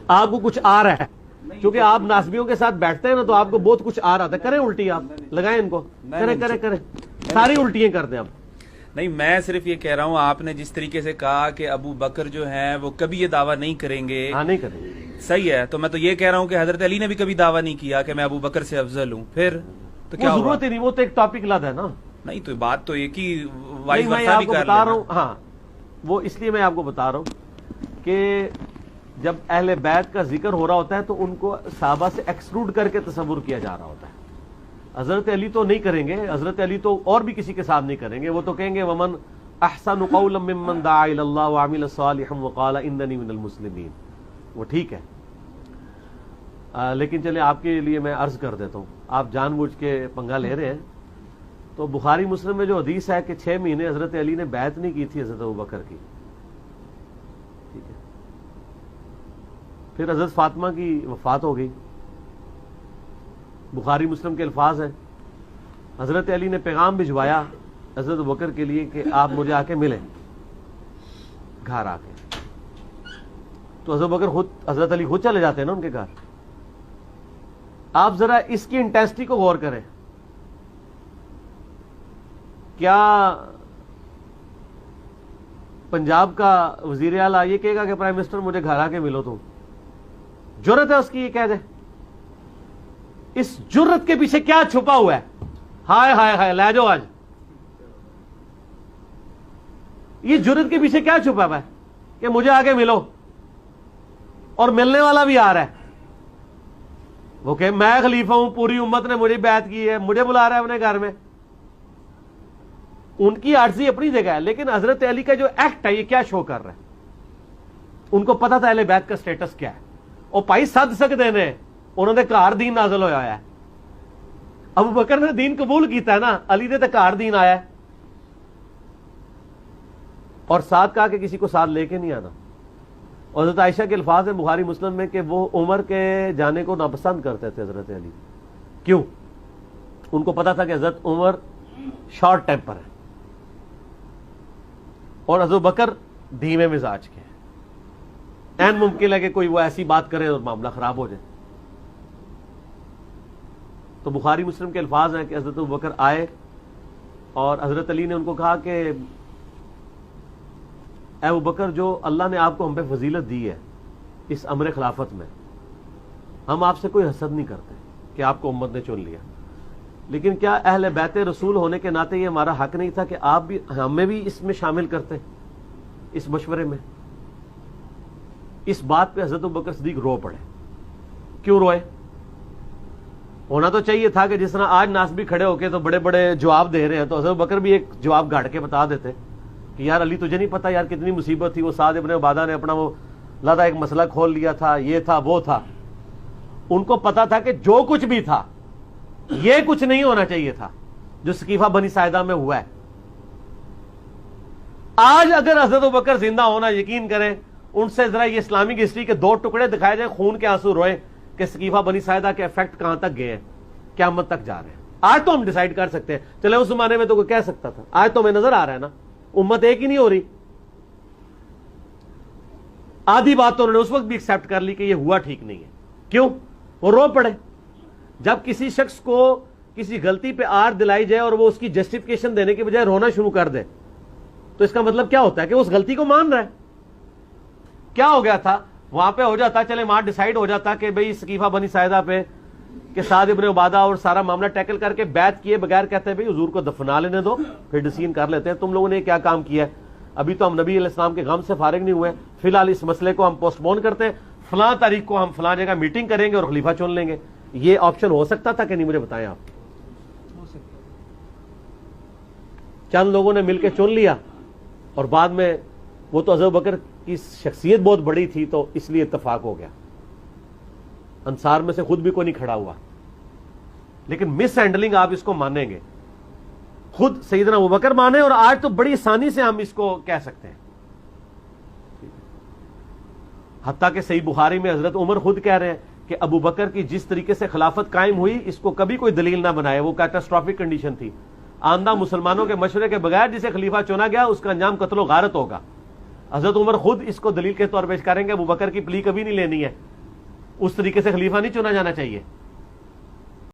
آپ کو کچھ آ رہا ہے, چونکہ آپ ناسبیوں کے ساتھ بیٹھتے ہیں نا تو آپ کو بہت کچھ آ رہا تھا. کریں الٹی, آپ لگائیں ان کو, کریں ساری الٹیاں کر دیں آپ. نہیں, میں صرف یہ کہہ رہا ہوں, آپ نے جس طریقے سے کہا کہ ابو بکر جو ہیں وہ کبھی یہ دعویٰ نہیں کریں گے. ہاں نہیں کریں گے, صحیح ہے. تو میں تو یہ کہہ رہا ہوں کہ حضرت علی نے بھی کبھی دعویٰ نہیں کیا کہ میں ابو بکر سے افضل ہوں. پھر تو کیا ضرورت ہی نہیں, وہ تو ایک ٹاپک لاتا ہے نا. نہیں تو بات تو ایک ہی میں آپ کو بتا رہا ہوں. ہاں وہ اس لیے میں آپ کو بتا رہا ہوں کہ جب اہل بیت کا ذکر ہو رہا ہوتا ہے تو ان کو صحابہ سے ایکسکلوڈ کر کے تصور کیا جا رہا ہوتا ہے. حضرت علی تو نہیں کریں گے, حضرت علی تو اور بھی کسی کے ساتھ نہیں کریں گے. وہ تو کہیں گے ومن احسن قولا ممن دعا الی اللہ وعمل صالحا وقال اننی من المسلمین. وہ ٹھیک ہے, لیکن چلے آپ کے لیے میں عرض کر دیتا ہوں, آپ جان بوجھ کے پنگا لے رہے ہیں. تو بخاری مسلم میں جو حدیث ہے کہ 6 مہینے حضرت علی نے بیعت نہیں کی تھی حضرت ابوبکر کی, ٹھیک ہے. پھر حضرت فاطمہ کی وفات ہو گئی. بخاری مسلم کے الفاظ ہیں, حضرت علی نے پیغام بھجوایا حضرت ابوبکر کے لیے کہ آپ مجھے آ کے ملیں گھر آ کے. تو حضرت ابوبکر حضرت علی خود چلے جاتے ہیں نا ان کے گھر. آپ ذرا اس کی انٹینسٹی کو غور کریں. کیا پنجاب کا وزیر اعلیٰ یہ کہے گا کہ پرائم منسٹر مجھے گھر آ کے ملو؟ تو جرت ہے اس کی یہ کہہ دے؟ اس جرت کے پیچھے کیا چھپا ہوا ہے؟ ہائے ہائے ہائے لے جاؤ آج. یہ جرت کے پیچھے کیا چھپا ہوا ہے کہ مجھے آ کے ملو, اور ملنے والا بھی آ رہا ہے. وہ کہ میں خلیفہ ہوں, پوری امت نے مجھے بیعت کی ہے, مجھے بلا رہا ہے اپنے گھر میں. ان کی عاجزی اپنی جگہ ہے, لیکن حضرت علی کا جو ایکٹ ہے یہ کیا شو کر رہا ہے؟ ان کو پتا تھا اہل بیت کا سٹیٹس کیا ہے. اور پائی سد سکتے نے, انہوں نے گھر دین نازل ہویا ہے. ابو بکر نے دین قبول کیتا ہے نا, علی نے تو گھر دین آیا ہے. اور ساتھ کہا کہ کسی کو ساتھ لے کے نہیں آنا. اور حضرت عائشہ کے الفاظ ہیں بخاری مسلم میں کہ وہ عمر کے جانے کو ناپسند کرتے تھے حضرت علی. کیوں؟ ان کو پتا تھا کہ حضرت عمر شارٹ ٹیمپر ہے اور ابو بکر دھیمے مزاج کے ہیں. این ممکن ہے کہ کوئی وہ ایسی بات کرے اور معاملہ خراب ہو جائے. تو بخاری مسلم کے الفاظ ہیں کہ حضرت ابو بکر آئے اور حضرت علی نے ان کو کہا کہ اے ابو بکر, جو اللہ نے آپ کو ہم پہ فضیلت دی ہے اس امر خلافت میں, ہم آپ سے کوئی حسد نہیں کرتے کہ آپ کو امت نے چن لیا, لیکن کیا اہل بیت رسول ہونے کے ناطے یہ ہمارا حق نہیں تھا کہ آپ بھی ہمیں بھی اس میں شامل کرتے اس مشورے میں؟ اس بات پہ حضرت ابوبکر صدیق رو پڑے. کیوں روئے؟ ہونا تو چاہیے تھا کہ جس طرح آج ناسبی کھڑے ہو کے تو بڑے بڑے جواب دے رہے ہیں, تو حضرت ابوبکر بھی ایک جواب گاڑ کے بتا دیتے کہ یار علی تجھے نہیں پتا یار کتنی مصیبت تھی, وہ سعد ابن عبادہ نے اپنا وہ لادہ ایک مسئلہ کھول لیا تھا, یہ تھا وہ تھا. ان کو پتا تھا کہ جو کچھ بھی تھا یہ کچھ نہیں ہونا چاہیے تھا جو سقیفہ بنی ساعدہ میں ہوا ہے. آج اگر حضرت ابوبکر زندہ ہونا, یقین کریں ان سے ذرا یہ اسلامک ہسٹری کے 2 ٹکڑے دکھائے جائیں, خون کے آنسو روئے کہ سقیفہ بنی ساعدہ کے افیکٹ کہاں تک گئے ہیں, قیامت تک جا رہے ہیں. آج تو ہم ڈیسائیڈ کر سکتے ہیں, چلے اس زمانے میں تو کوئی کہہ سکتا تھا, آج تو ہمیں نظر آ رہا ہے نا امت ایک ہی نہیں ہو رہی. آدھی بات تو انہوں نے اس وقت بھی ایکسپٹ کر لی کہ یہ ہوا ٹھیک نہیں ہے. کیوں؟ وہ رو پڑے. جب کسی شخص کو کسی غلطی پہ آر دلائی جائے اور وہ اس کی جسٹیفیکیشن دینے کے بجائے رونا شروع کر دے, تو اس کا مطلب کیا ہوتا ہے کہ اس غلطی کو مان رہا ہے. کیا ہو گیا تھا وہاں پہ؟ ہو جاتا چلے وہاں ڈیسائیڈ ہو جاتا کہ بھئی سقیفہ بنی ساعدہ پہ کہ سعد ابن عبادہ اور سارا معاملہ ٹیکل کر کے بیعت کیے بغیر کہتے ہیں بھئی حضور کو دفنا لینے دو, پھر ڈسیزن کر لیتے ہیں تم لوگوں نے کیا کام کیا ہے. ابھی تو ہم نبی علیہ السلام کے غم سے فارغ نہیں ہوئے, فی الحال اس مسئلے کو ہم پوسٹ پون کرتے ہیں, فلاں تاریخ کو ہم فلاں جگہ میٹنگ کریں گے اور خلیفہ چن لیں گے. یہ آپشن ہو سکتا تھا کہ نہیں؟ مجھے بتائیں آپ. چند لوگوں نے مل کے چن لیا اور بعد میں وہ تو حضرت بکر کی شخصیت بہت بڑی تھی تو اس لیے اتفاق ہو گیا. انصار میں سے خود بھی کوئی نہیں کھڑا ہوا, لیکن مس ہینڈلنگ آپ اس کو مانیں گے, خود سیدنا ابوبکر مانے, اور آج تو بڑی آسانی سے ہم اس کو کہہ سکتے ہیں. حتیٰ کہ صحیح بخاری میں حضرت عمر خود کہہ رہے ہیں کہ ابو بکر کی جس طریقے سے خلافت قائم ہوئی اس کو کبھی کوئی دلیل نہ بنائے, وہ کیٹاسٹرافک کنڈیشن تھی. آندہ مسلمانوں کے مشورے کے بغیر جسے خلیفہ چنا گیا اس کا انجام قتل و غارت ہوگا. حضرت عمر خود اس کو دلیل کے طور پیش کریں گے ابو بکر کی پلی کبھی نہیں لینی ہے اس طریقے سے خلیفہ نہیں چنا جانا چاہیے؟